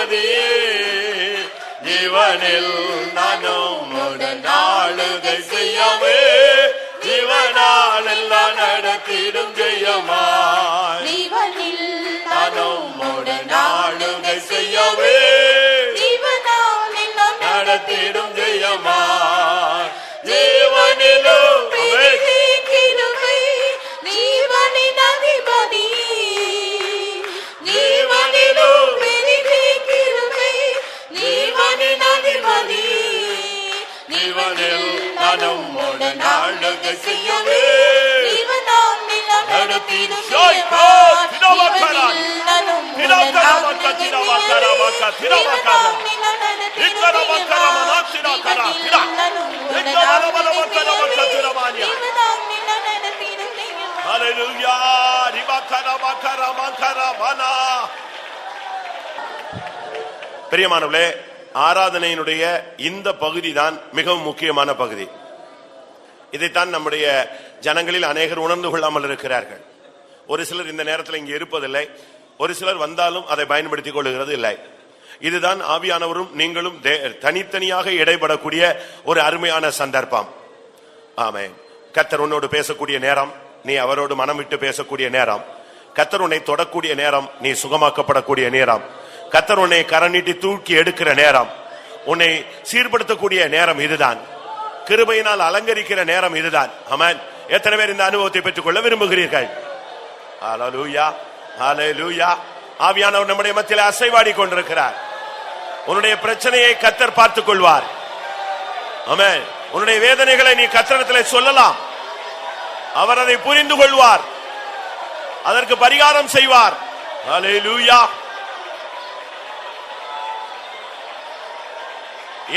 அதிபதியே, ஜீவனில் நானும் உடன் ஆளுகை செய்யவே, ஜீவனால் எல்லாம் நடத்திடும் ஜெயமாய். ஜீவனில் நானும் உடன் ஆளுகை செய்யவே, ஜீவனால் எல்லாம் நடத்திடும் ஜெயமாய். ஜீவனிலும் கிருபை, ஜீவனின் அதிபதி, ஜீவனிலும் பெரிதே கிருபை, ஜீவனின் அதிபதி, ஜீவனில் நானும் உடன் ஆளுகை செய்யவே, ஜீவனால் எல்லாம் நடத்திடும் ஜெயமாய். பிரியமானவர்களே, ஆராதனையினுடைய இந்த பகுதி தான் மிகவும் முக்கியமான பகுதி. இதைத்தான் நம்முடைய ஜனங்களில் அநேகர் உணர்ந்து கொள்ளாமல் இருக்கிறார்கள். ஒரு சிலர் இந்த நேரத்தில் இங்கே இருப்பதில்லை, ஒரு சிலர் வந்தாலும் அதை பயன்படுத்திக் கொள்கிறது இல்லை. இதுதான் ஆவியானவரும் நீங்களும் தனித்தனியாக இடைபடக்கூடிய ஒரு அருமையான சந்தர்ப்பம். ஆமென். கர்த்தர் உன்னோடு பேசக்கூடிய நேரம், நீ அவரோடு மனம் விட்டு பேசக்கூடிய நேரம். கர்த்தர் உன்னை தொடக்கூடிய நேரம், நீ சுகமாக்கப்படக்கூடிய நேரம். கர்த்தர் உன்னை கரநீட்டி தூக்கி எடுக்கிற நேரம், உன்னை சீர்படுத்தக்கூடிய நேரம் இதுதான். கிருபையினால் அலங்கரிக்கிற நேரம் இதுதான். ஆமென். எத்தனை பேர் இந்த அனுபவத்தை பெற்றுக் கொள்ள விரும்புகிறீர்கள்? ஹல்லேலூயா, ஹல்லேலூயா. ஆவியானவர் நம்முடைய மத்தியில் அசைவாடி கொண்டிருக்கிறார். உன்னுடைய பிரச்சனையை கர்த்தர் பார்த்துக் கொள்வார். ஆமென். உன்னுடைய வேதனைகளை நீ கர்த்தரிடத்தில் சொல்லலாம். அவர் அதை புரிந்து கொள்வார், அதற்கு பரிகாரம் செய்வார். ஹல்லேலூயா.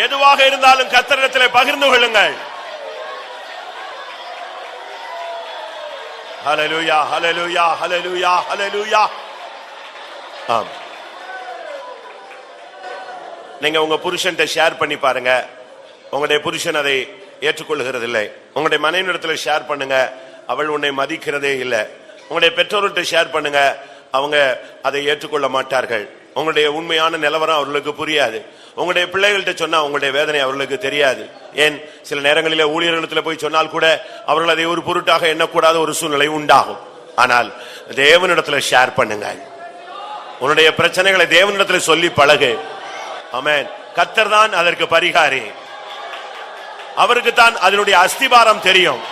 எதுவாக இருந்தாலும் கர்த்தரிடத்தில் பகிர்ந்து கொள்ளுங்கள். ஹல்லேலூயா, ஹல்லேலூயா, ஹல்லேலூயா, ஹல்லேலூயா. ஆம். நீங்க உங்க புருஷன்ட்ட ஷேர் பண்ணி பாருங்க, உங்களுடைய புருஷன் அதை ஏற்றுக்கொள்கிறது இல்லை. உங்களுடைய மனைவியிடத்தில் ஷேர் பண்ணுங்க, அவள் உன்னை மதிக்கிறதே இல்லை. உங்களுடைய பெற்றோர்கிட்ட ஷேர் பண்ணுங்க, அவங்க அதை ஏற்றுக்கொள்ள மாட்டார்கள். உங்களுடைய உண்மையான நிலவரம் அவர்களுக்கு புரியாது. உங்களுடைய பிள்ளைகள்கிட்ட சொன்னா உங்களுடைய வேதனை அவர்களுக்கு தெரியாது. ஏன், சில நேரங்களில் ஊழியர்களிடத்தில் போய் சொன்னால் கூட அவர்கள் அதை ஒரு பொருட்டாக எண்ணக்கூடாத ஒரு சூழ்நிலை உண்டாகும். ஆனால் தேவனிடத்தில் ஷேர் பண்ணுங்க. உன்னுடைய பிரச்சனைகளை தேவனிடத்தில் சொல்லி பழகு. ஆமென். கர்த்தர் தான் அதற்கு பரிகாரி. அவருக்கு தான் அதனுடைய அஸ்திபாரம் தெரியும்,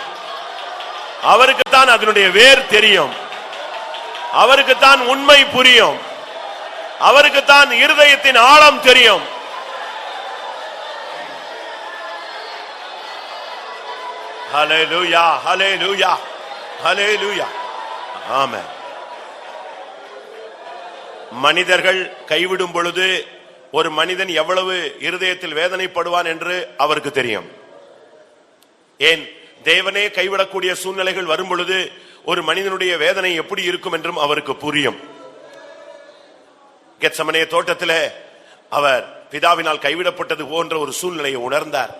அவருக்கு தான் அதனுடைய வேர் தெரியும், அவருக்கு தான் உண்மை புரியும், அவருக்கு தான் இருதயத்தின் ஆழம் தெரியும். ஹல்லேலூயா, ஹல்லேலூயா, ஹல்லேலூயா. ஆமென். மனிதர்கள் கைவிடும் பொழுது ஒரு மனிதன் எவ்வளவு இருதயத்தில் வேதனைப்படுவான் என்று அவருக்கு தெரியும். ஏன், தேவனே கைவிடக்கூடிய சூழ்நிலைகள் வரும் பொழுது ஒரு மனிதனுடைய வேதனை எப்படி இருக்கும் என்றும் அவருக்கு புரியும். கெத்சமனே தோட்டத்தில் அவர் பிதாவினால் கைவிடப்பட்டது போன்ற ஒரு சூழ்நிலையை உணர்ந்தார்.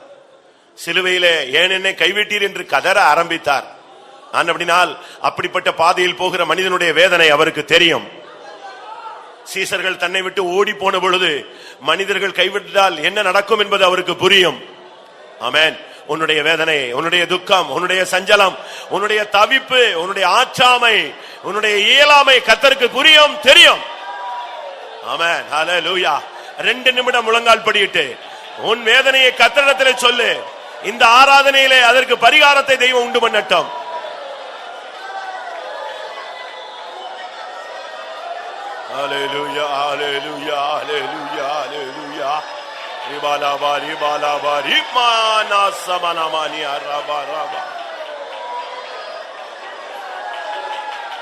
சிலுவையிலே ஏன் என்னை கைவிட்டீர் என்று கதற ஆரம்பித்தார். அப்படினால் அப்படிப்பட்ட பாதையில் போகிற மனிதனுடைய வேதனை அவருக்கு தெரியும். சீசர்கள் தன்னை விட்டு ஓடி போன பொழுது மனிதர்கள் கைவிட்டால் என்ன நடக்கும் என்பது அவருக்கு புரியும். ஆமென். உன்னுடைய வேதனை, உன்னுடைய துக்கம், உன்னுடைய சஞ்சலம், உன்னுடைய தவிப்பு, உன்னுடைய ஆச்சாமை, உன்னுடைய இயலாமை கர்த்தருக்கு புரியும், தெரியும். ஆமென். ஹல்லேலூயா. 2 நிமிடம் முழங்கால் படியிட்டு உன் வேதனையை கர்த்தரிடத்தில் சொல்லு. இந்த ஆராதனையிலே அதற்கு பரிகாரத்தை தெய்வம் உண்டு பண்ணட்டும். ஹல்லேலூயா, ஹல்லேலூயா, ஹல்லேலூயா, ஹல்லேலூயா. ரிபாலா பாரி பாலா பாரி மானா சமனமானி அரபா ரபா.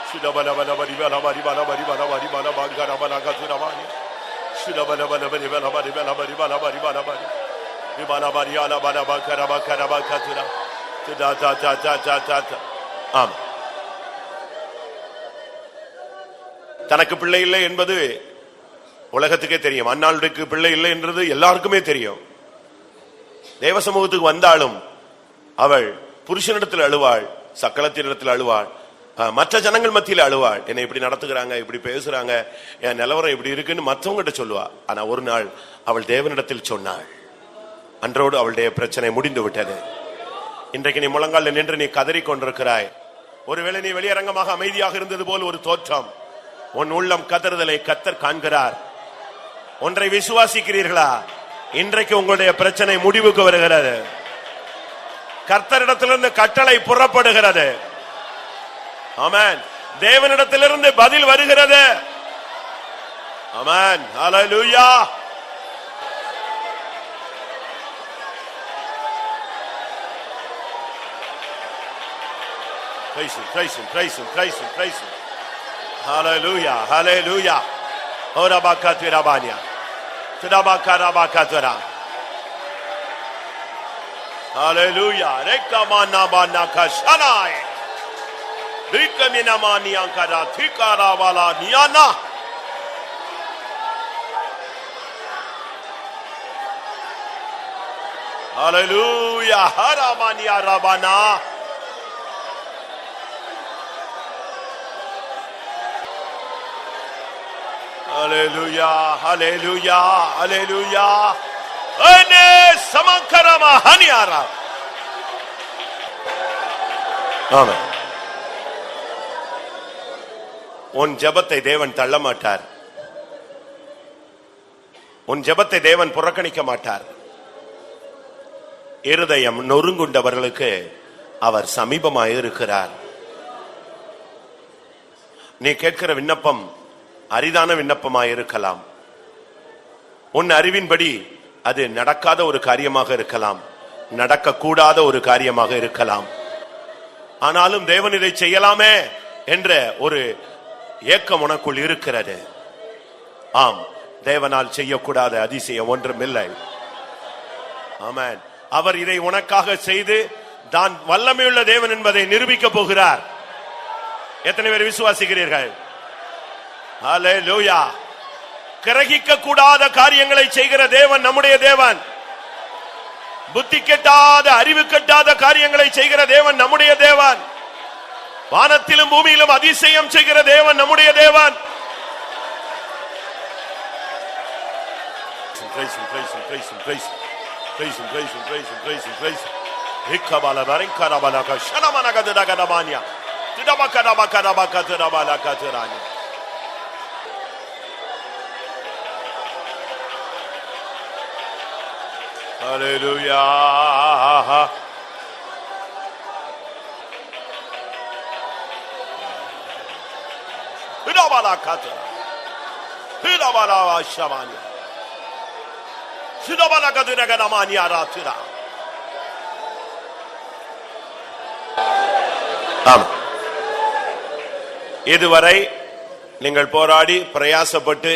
சுடபல பல பரி பல பரி பல பரி பல பரி பல பங்கர பல கதுரமானி. சுடபல பல பரி பல பரி பல பரி பல பரி பல பரி. ரிபாலா பாரி அல பல பங்கர பங்கர பகதுரா. தா தா தா தா தா தா. ஆம். தனக்கு பிள்ளை இல்லை என்பது உலகத்துக்கே தெரியும். அன்னாளுக்கு பிள்ளை இல்லை என்றது எல்லாருக்குமே தெரியும். தேவ சமூகத்துக்கு வந்தாலும் அவள் புருஷனிடத்தில் அழுவாள், சக்கலத்தினிடத்தில் அழுவாள். மற்ற ஜனங்கள் மத்தியில அழுவாள். என்னை இப்படி நடத்துகிறாங்க, இப்படி பேசுறாங்க, என் நிலவரம் இப்படி இருக்குன்னு மற்றவங்கிட்ட சொல்லுவா. ஆனா ஒரு நாள் அவள் தேவனிடத்தில் சொன்னாள். அன்றோடு அவளுடைய பிரச்சனை முடிந்து விட்டது. இன்றைக்கு நீ முழங்கால நின்று நீ கதறி கொண்டிருக்கிறாய். ஒருவேளை நீ வெளியரங்கமாக அமைதியாக இருந்தது போல் ஒரு தோற்றம். உன் உள்ளம் கதறுதலை கர்த்தர் காண்கிறார். ஒன்றை விசுவாசிக்கிறீர்களா? இன்றைக்கு உங்களுடைய பிரச்சனை முடிவுக்கு வருகிறது. கர்த்தரிடத்திலிருந்து கட்டளை புறப்படுகிறது. ஆமென். தேவனிடத்திலிருந்து பதில் வருகிறது. ஆமென். ஹல்லேலூயா. Praise him, praise him, praise him, praise him, praise him. Hallelujah, hallelujah. Ora bakatira banya. Tudabakara bakatira. Hallelujah. Rekamana bana kashanai. Rikamina mani ankara thikara wala niana. Hallelujah. Haramani arabana. Hallelujah, hallelujah, hallelujah. Ane samakarama haniara. Amen. உன் ஜெபத்தை தேவன் தள்ள மாட்டார். உன் ஜெபத்தை தேவன் புறக்கணிக்க மாட்டார். இருதயம் நொறுங்குண்டவர்களுக்கு அவர் சமீபமாய் இருக்கிறார். நீ கேட்கிற விண்ணப்பம் அரிதான விண்ணப்பமாய் இருக்கலாம். உன் அறிவின்படி அது நடக்காத ஒரு காரியமாக இருக்கலாம், நடக்கக்கூடாத ஒரு காரியமாக இருக்கலாம். ஆனாலும் தேவன் இதை செய்யலாமே என்ற ஒரு ஏக்கம் உனக்குள் இருக்கிறது. ஆம், தேவனால் செய்யக்கூடாத அதிசயம் ஒன்றும் இல்லை. ஆமென். அவர் இதை உனக்காக செய்து தான் வல்லமையுள்ள தேவன் என்பதை நிரூபிக்க போகிறார். எத்தனை பேர் விசுவாசிக்கிறீர்கள்? ஹல்லேலூயா. கிரகிக்க கூடாத காரியங்களை செய்கிற தேவன் நம்முடைய தேவன். புத்தி கெட்டாத, அறிவு கெட்டாத காரியங்களை செய்கிற தேவன் நம்முடைய தேவன். வானத்திலும் பூமியிலும் அதிசயம் செய்கிற தேவன் நம்முடைய தேவன். Praise him, praise him, praise him, praise him. Praise him, praise him, praise him, praise him, praise him. Hikabala barinkara balaka shanamana gadagadamanיה. Tidabakada bakada bakada balaka tiranya. Hallelujah. Hidabala katira. Hidabala shamanya. Hidabala katira gadamanya ratira. ஆம். இதுவரை நீங்கள் போராடி பிரயாசப்பட்டு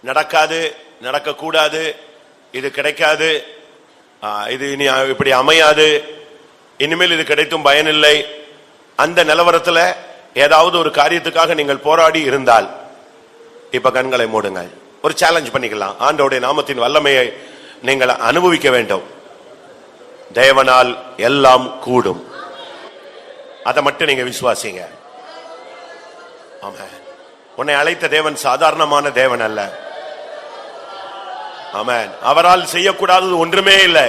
நடக்காது, நடக்கக்கூடாது, இது கிடைக்காது, இது இனி இப்படி அமையாது, இனிமேல் இது கிடைத்தும் பயனில்லை, அந்த நிலவரத்தில் ஏதாவது ஒரு காரியத்துக்காக நீங்கள் போராடி இருந்தால் இப்ப கண்களை மூடுங்கள். ஒரு சேலஞ்ச் பண்ணிக்கலாம். ஆண்டவருடைய நாமத்தின் வல்லமையை நீங்கள் அனுபவிக்க வேண்டும். தேவனால் எல்லாம் கூடும். அதை மட்டும் நீங்க விசுவாசிங்க. ஆமென். உன்னை அழைத்த தேவன் சாதாரணமான தேவன் அல்ல. ஆமென். அவரால் செய்யக்கூடாதது ஒன்றுமே இல்லை.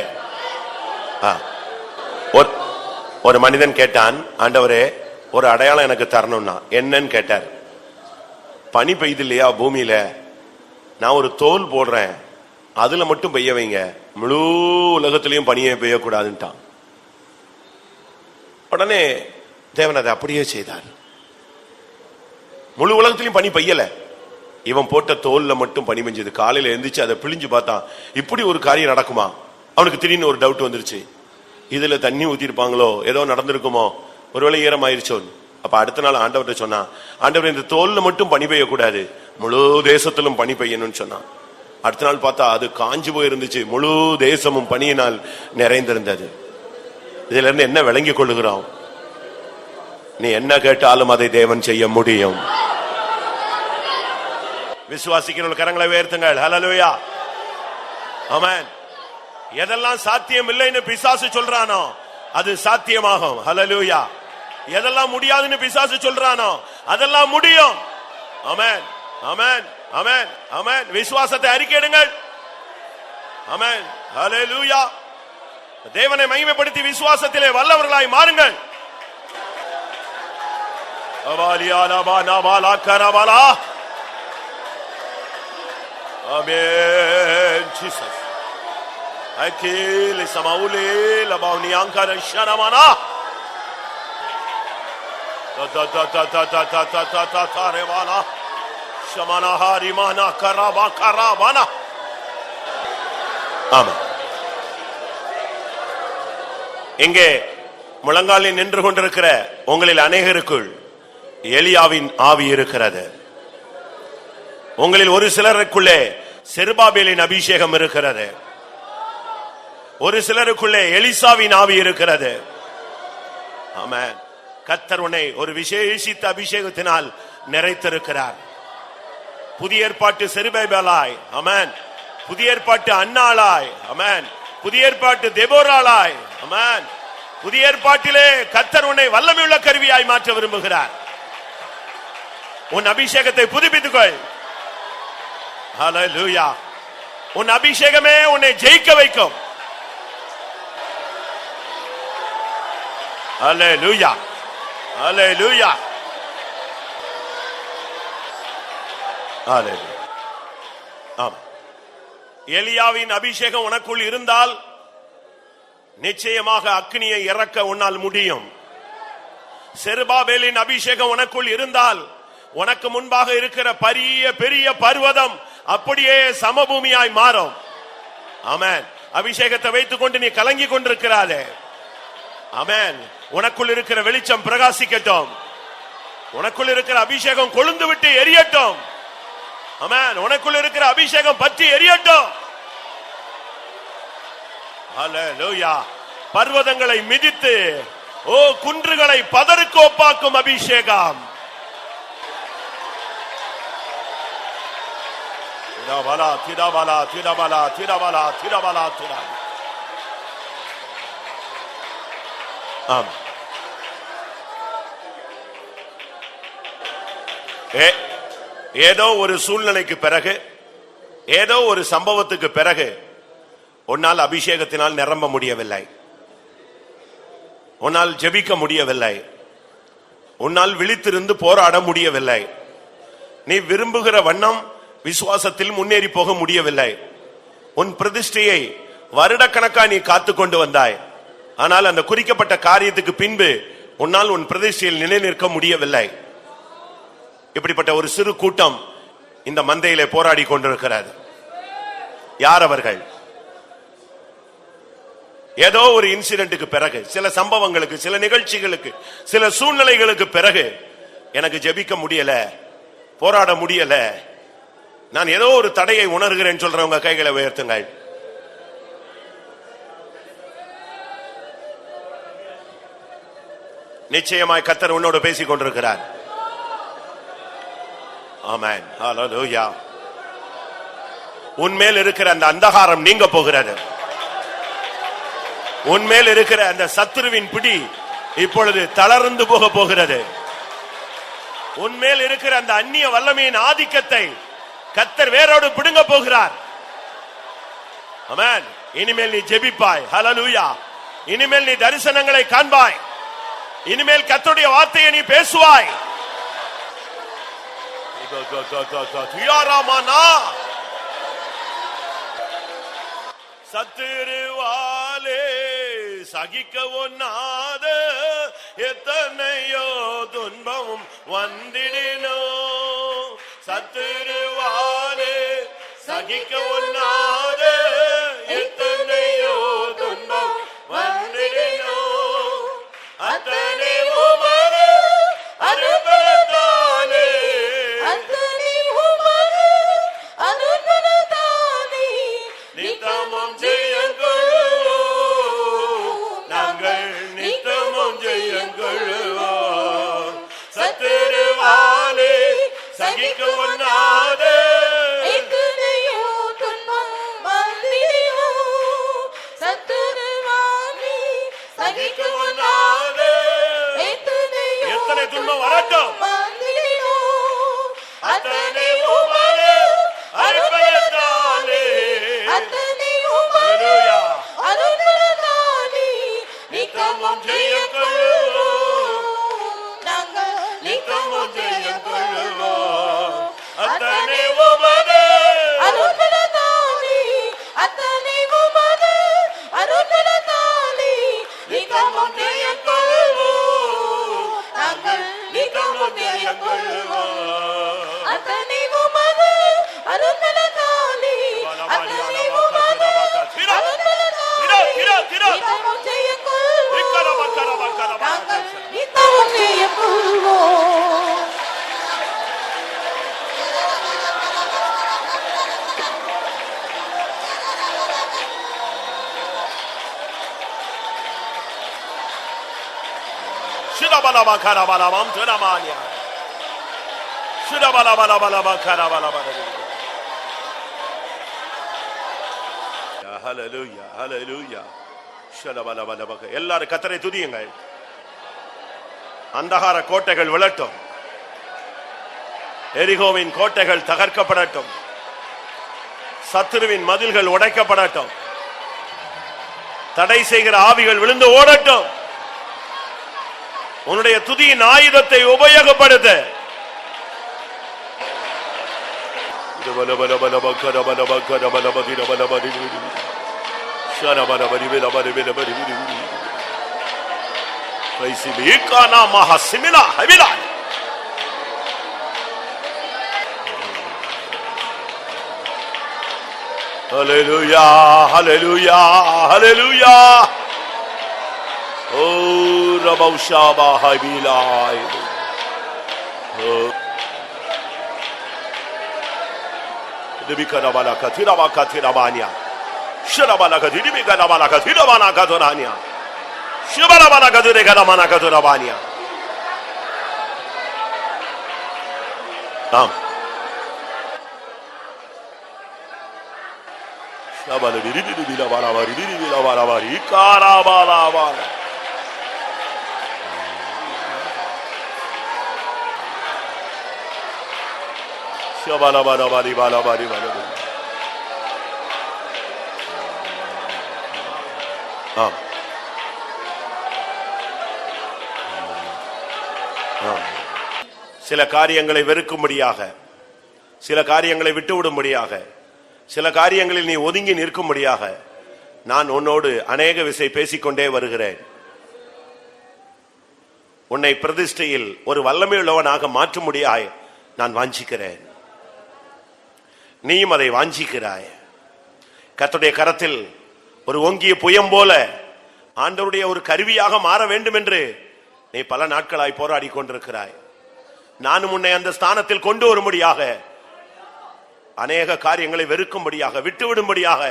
ஒரு மனிதன் கேட்டான், ஆண்டவரே ஒரு அடையாளம் எனக்கு தரணும்னா என்னன்னு கேட்டார். பனி பெய்து இல்லையா பூமியில, நான் ஒரு தோல் போடுறேன், அதுல மட்டும் பெய்ய வைங்க, முழு உலகத்திலையும் பனியை பெய்யக்கூடாதுன்ட்டான். உடனே தேவன் அதை அப்படியே செய்தார். முழு உலகத்திலையும் பனி பெய்யல, இவன் போட்ட தோல்ல மட்டும் பனி பெஞ்சது. காலையில எழுந்திரிச்சு அதை பிழிஞ்சு பார்த்தான், இப்படி ஒரு காரியம் நடக்குமா? அவனுக்கு திடீர்னு ஒரு டவுட் வந்துருச்சு, இதுல தண்ணி ஊத்திருப்பாங்களோ, ஏதோ நடந்திருக்குமோ, ஒருவேளை ஈரமாயிருச்சோ. அப்ப அடுத்த நாள் ஆண்டவர்கிட்ட சொன்னான், ஆண்டவர் இந்த தோல்ல மட்டும் பனி பெய்யக்கூடாது, முழு தேசத்திலும் பனி பெய்யணும்னு சொன்னான். அடுத்த நாள் பார்த்தா அது காஞ்சு போயிருந்துச்சு, முழு தேசமும் பனியினால் நிறைந்திருந்தது. இதுல இருந்து என்ன விளங்கி கொள்ளுகிறோம்? நீ என்ன கேட்டாலும் அதை தேவன் செய்ய முடியும். விசுவாசிக்கிற கரங்களை உயர்த்துங்கள். ஹல்லேலூயா. ஆமென். எதெல்லாம் சாத்தியம் இல்லைன்னு பிசாசு சொல்றானோ அது சாத்தியமாகும். ஹல்லேலூயா. எதெல்லாம் முடியாதுன்னு பிசாசு சொல்றானோ அதெல்லாம் முடியும். ஆமென், ஆமென், ஆமென், ஆமென். விசுவாசத்தை அறிக்கையிடுங்கள். ஆமென், ஹல்லேலூயா. தேவனை மகிமைப்படுத்தி விசுவாசத்திலே வல்லவர்களாய் மாறுங்கள். ஆமென். ஜீசஸ் அகில சமாவுலே லபாவுனி அங்கர ஷரமானா ta ta ta ta ta ta ta ta ta ta revana shamana harimana karaba karavana. ஆமா, இங்கே முழங்காலில் நின்று கொண்டிருக்கிற உங்களில் அநேகருக்குள் எலியாவின் ஆவி இருக்கிறது. உங்களில் ஒரு சிலருக்குள்ளே செருபாபேலின் அபிஷேகம் இருக்கிறது. ஒரு சிலருக்குள்ளே எலிசாவின் ஆவி இருக்கிறது. ஆமென். கர்த்தர் உன்னை ஒரு விசேஷித்த அபிஷேகத்தினால் நிறைத்திருக்கிறார். புதிய ஏற்பாட்டு செருபாபேலாய், ஆமென். புதிய ஏற்பாட்டு அன்னாளாய், ஆமென். புதிய ஏற்பாட்டு தெபோராளாய், ஆமென். புதிய ஏற்பாட்டிலே கர்த்தர் உன்னை வல்லமையுள்ள கருவியாய் மாற்ற விரும்புகிறார். உன் அபிஷேகத்தை புதுப்பித்துக்கொள். ஹல்லேலூயா. உன் அபிஷேகமே உன்னை ஜெயிக்க வைக்கும். ஹல்லேலூயா, ஹல்லேலூயா, ஹல்லேலூயா. ஆம், எலியாவின் அபிஷேகம் உனக்குள் இருந்தால் நிச்சயமாக அக்னியை இறக்க உன்னால் முடியும். செருபாபேலின் அபிஷேகம் உனக்குள் இருந்தால் உனக்கு முன்பாக இருக்கிற பெரிய பர்வதம் அப்படியே சமபூமியாய் மாறும். ஆமென். அபிஷேகத்தை வைத்துக் கொண்டு நீ கலங்கி கொண்டிருக்கிறாதே. ஆமென். உனக்குள் இருக்கிற வெளிச்சம் பிரகாசிக்கட்டும். உனக்குள் இருக்கிற அபிஷேகம் கொழுந்து விட்டு எரியட்டும். ஆமென். உனக்குள் இருக்கிற அபிஷேகம் பற்றி எரியட்டும். ஹல்லேலூயா. பர்வதங்களை மிதித்து குன்றுகளை பதருக்கு ஒப்பாக்கும் அபிஷேகம். திரபலா திரபலா திரபலா திரபலா திரபலா திரா. ஆம். ஏதோ ஒரு சூழ்நிலைக்கு பிறகு, ஏதோ ஒரு சம்பவத்துக்கு பிறகு உன்னால் அபிஷேகத்தினால் நிரம்ப முடியவில்லை, உன்னால் ஜெபிக்க முடியவில்லை, உன்னால் விழித்திருந்து போராட முடியவில்லை, நீ விரும்புகிற வண்ணம் விசுவாசத்தில் முன்னேறி போக முடியவில்லை. உன் பிரதிஷ்டையை வருடக்கணக்கா நீ காத்துக் கொண்டு வந்தாய். ஆனால் அந்த குறிக்கப்பட்ட காரியத்துக்கு பின்பு உன்னால் உன் பிரதிஷ்டையில் நிலை நிற்க முடியவில்லை. இப்படிப்பட்ட ஒரு சிறு கூட்டம் இந்த மந்தையிலே போராடி கொண்டிருக்கிறது. யார் அவர்கள்? ஏதோ ஒரு இன்சிடென்ட்டுக்கு பிறகு, சில சம்பவங்களுக்கு, சில நிகழ்ச்சிகளுக்கு, சில சூழ்நிலைகளுக்கு பிறகு எனக்கு ஜெபிக்க முடியல, போராட முடியல, நான் ஏதோ ஒரு தடையை உணர்கிறேன் சொல்றவங்க கைகளை உயர்த்துங்கள். நிச்சயமாய் கர்த்தர் உன்னோடு பேசிக் கொண்டிருக்கிறார். ஆமென், ஹல்லேலூயா. உன்மேல் இருக்கிற அந்த அந்தகாரம் நீங்க போகிறது. உன்மேல் இருக்கிற அந்த சத்துருவின் பிடி இப்பொழுது தளர்ந்து போக போகிறது. உன்மேல் இருக்கிற அந்த அந்நிய வல்லமையின் ஆதிக்கத்தை கர்த்தர் வேரோடு பிடுங்க போகிறார். ஆமென். இனிமேல் நீ ஜெபிப்பாய். ஹல்லேலூயா. இனிமேல் நீ தரிசனங்களை காண்பாய். இனிமேல் கர்த்தருடைய வார்த்தையை நீ பேசுவாய். சத்துருவாலே சகிக்க ஒண்ணாத எத்தனையோ துன்பமும் வந்திடினோ. சத்துருவாலே சகிக்க ஒண்ணாத எத்தனையோ துன்பம் வந்திடினோ. அத்தனை உமது அனுபவத்தாலே, அத்தனை உமது அனுபவத்தாலே நித்தமும் ஜெயங்கொள்ளுவோம், நாங்கள் நித்தமும் ஜெயங்கொள்ளுவோம். சத்துருவாலே சகிக்க ஒண்ணாத எத்தனையோ துன்பம் வந்திடினோ. சத்துருவாலே சகிக்க ஒண்ணாத எத்தனையோ துன்பம் வரட்டும். வந்திடினும். அத்தனை உமது அற்புதத்தாலே. அத்தனை உமது ஹல்லேலூயா. அருள்பலத்தாலே நித்தமும் ஜெயம் கொள்ளுவோம். நாங்கள் நித்தமும் ஜெயம் கொள்ளுவோம். அத்தனை உமது அருள்பலத்தாலே அத்தனை உமது அருள்பலத்தாலே நித்தமும் ஜெயம் கொள்ளுவோம். நாங்கள் நித்தமும் ஜெயம் கொள்ளுவோம். அத்தனை உமது அருள்பலத்தாலே அத்தனை உமது அருள்பலத்தாலே நித்தமும் ஜெயம் கொள்ளுவோம். நாங்கள் நித்தமும் ஜெயம் கொள்ளுவோம். Shudabalabakarabalavam tunamanya. Shudabalabalabalabakarabalabalabala. Hallelujah, hallelujah. Shudabalabalabaka. எல்லாரும் கர்த்தரை துதியுங்கள். அந்தகார கோட்டைகள் விழட்டும். எரிகோவின் கோட்டைகள் தகர்க்கப்படட்டும். சத்துருவின் மதில்கள் உடைக்கப்படட்டும். தடை செய்கிற ஆவிகள் விழுந்து ஓடட்டும். உன்னுடைய துதியின் ஆயுதத்தை உபயோகப்படுத்த. Hallelujah, hallelujah, hallelujah. Oh, Rabaushaba Habilai. Oh. Dibikanabalaka, Tirabaka, Tirabania. Shirabalaka, Dibikanabalaka, Tirabanaka, Torania. Shibarabalaka, Dibikanamanaka, Torabania. Shabala, Dibila, Balavari, Dibila, Balavari, Karabala. Shabalabalabalibalabalibalabalibala. சில காரியங்களை வெறுக்கும்படியாக, சில காரியங்களை விட்டுவிடும்படியாக, சில காரியங்களில் நீ ஒதுங்கி நிற்கும்படியாக நான் உன்னோடு அநேக விசை பேசிக்கொண்டே வருகிறேன். உன்னை பிரதிஷ்டையில் ஒரு வல்லமையுள்ளவனாக மாற்றும்படியாய் நான் வாஞ்சிக்கிறேன். நீயும் அதை வாஞ்சிக்கிறாய். கர்த்தருடைய கரத்தில் ஒரு ஓங்கிய புயம் போல ஆண்டவருடைய ஒரு கருவியாக மாற வேண்டும் என்று நீ பல நாட்களாய் போராடி கொண்டிருக்கிறாய். நானும் உன்னை அந்த ஸ்தானத்தில் கொண்டு வரும்படியாக, அநேக காரியங்களை வெறுக்கும்படியாக, விட்டுவிடும்படியாக,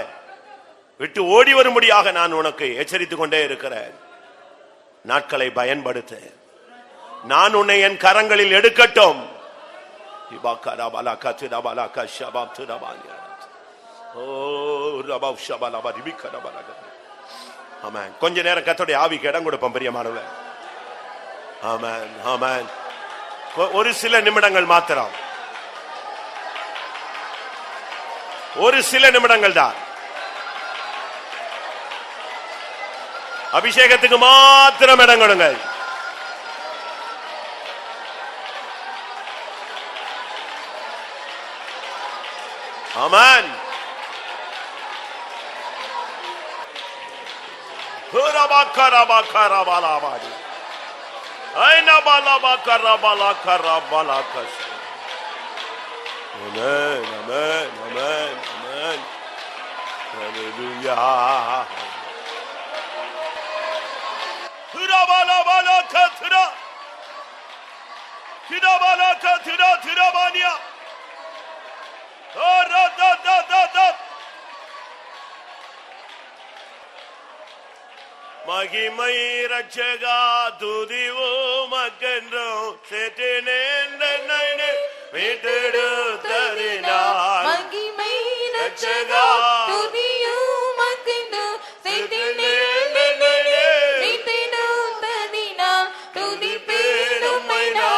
விட்டு ஓடி வரும்படியாக நான் உனக்கு எச்சரித்துக் கொண்டே இருக்கிறேன். நாட்களை பயன்படுத்த. நான் உன்னை என் கரங்களில் எடுக்கட்டும். கொஞ்ச நேரம் கர்த்தருடைய ஆவிக்கு இடம் கொடுப்போம் பிரியமானவர்களே. ஆமென், ஆமென். ஒரு சில நிமிடங்கள் மாத்திரம், ஒரு சில நிமிடங்கள் தான். அபிஷேகத்துக்கு மாத்திரம் இடம் கொடுங்கள். ஆமென். ஹுரபகரபகரபலபாடி ஐனபலபகரபலகரபலகஸ். ஆமென், ஆமென், ஆமென், ஆமென். ஹalleluya. ஹுரபலபலகத்ரா கிடபலகத்ரா திரபானியா. மகிமை ரட்சகா துதிவோ மகன்றோம் சேட்டனே மீட்டெடுத்ததினார். மகிமை ரட்சகா துதியோ மகன்றோம் சேட்டனே மீட்டெடுத்ததினார். துதிப்பேன் உம்மை நான்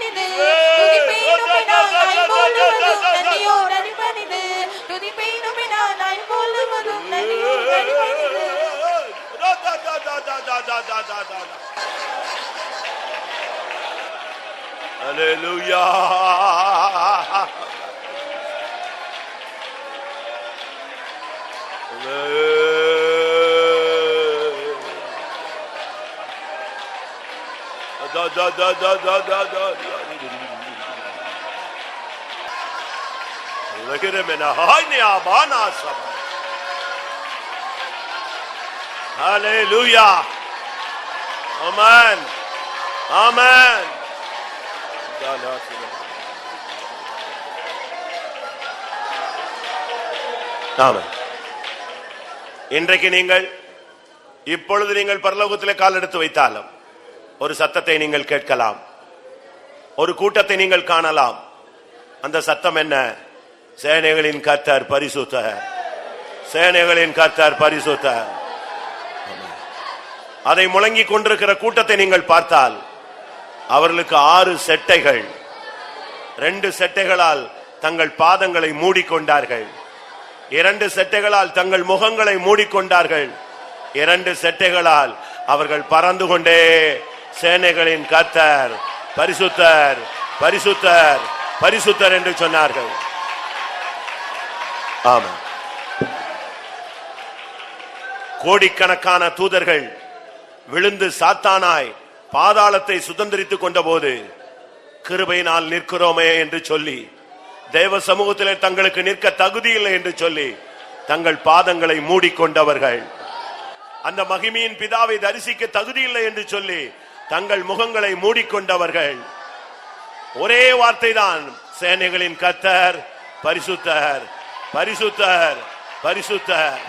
அடிபணிது துதிப்பேன் உம்மை நான் முழுவதும் நன்றியோடு அடிபணிது துதிப்பேன் உம்மை நான் முழுவதும் நன்றியோடு அடிபணிது. Hallelujah. Hallelujah. Amen. Amen. ஆமென். இன்றைக்கு நீங்கள் இப்பொழுது நீங்கள் பரலோகத்திலே கால் எடுத்து வைத்தாலும் ஒரு சத்தத்தை நீங்கள் கேட்கலாம், ஒரு கூட்டத்தை நீங்கள் காணலாம். அந்த சத்தம் என்ன? சேனைகளின் கர்த்தர் பரிசுத்தர், சேனைகளின் கர்த்தர் பரிசுத்தர். அதை முழங்கிக் கொண்டிருக்கிற கூட்டத்தை நீங்கள் பார்த்தால் அவர்களுக்கு 6 செட்டைகள், 2 செட்டைகளால் தங்கள் பாதங்களை மூடிக்கொண்டார்கள், 2 செட்டைகளால் தங்கள் முகங்களை மூடிக்கொண்டார்கள், 2 செட்டைகளால் அவர்கள் பறந்து கொண்டே சேனைகளின் கர்த்தர் பரிசுத்தர் பரிசுத்தர் பரிசுத்தர் என்று சொன்னார்கள். ஆமாம். கோடிக்கணக்கான தூதர்கள் விழுந்து சாத்தானாய் பாதாளத்தை சுதந்திரித்துக் கொண்ட போது கிருபையினால் நிற்கிறோமே என்று சொல்லி, தேவ சமூகத்திலே தங்களுக்கு நிற்க தகுதி இல்லை என்று சொல்லி தங்கள் பாதங்களை மூடிக்கொண்டவர்கள், அந்த மகிமையின் பிதாவை தரிசிக்க தகுதி இல்லை என்று சொல்லி தங்கள் முகங்களை மூடிக்கொண்டவர்கள், ஒரே வார்த்தை தான், சேனைகளின் கர்த்தர் பரிசுத்தர் பரிசுத்தர் பரிசுத்தர்.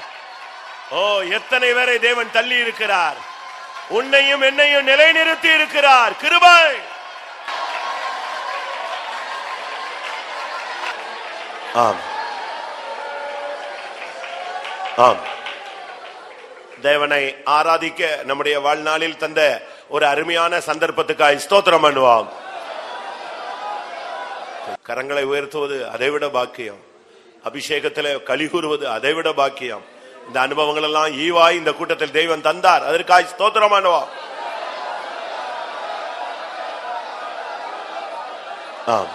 ஓ, எத்தனை பேரை தேவன் தள்ளி இருக்கிறார், உன்னையும் என்னையும் நிலைநிறுத்தி இருக்கிறார். கிருபை. ஆம் ஆம். தேவனை ஆராதிக்க நம்முடைய வாழ்நாளில் தந்த ஒரு அருமையான சந்தர்ப்பத்துக்காய் ஸ்தோத்திரம் பண்ணுவோம். கரங்களை உயர்த்துவது அதைவிட பாக்கியம், அபிஷேகத்திலே கலிகூறுவது அதைவிட பாக்கியம். இந்த அனுபவங்கள் எல்லாம் ஈவாய் இந்த கூட்டத்தில் தெய்வம் தந்தார், அதற்காக ஸ்தோத்திரம் பண்ணுவோம். ஆம்.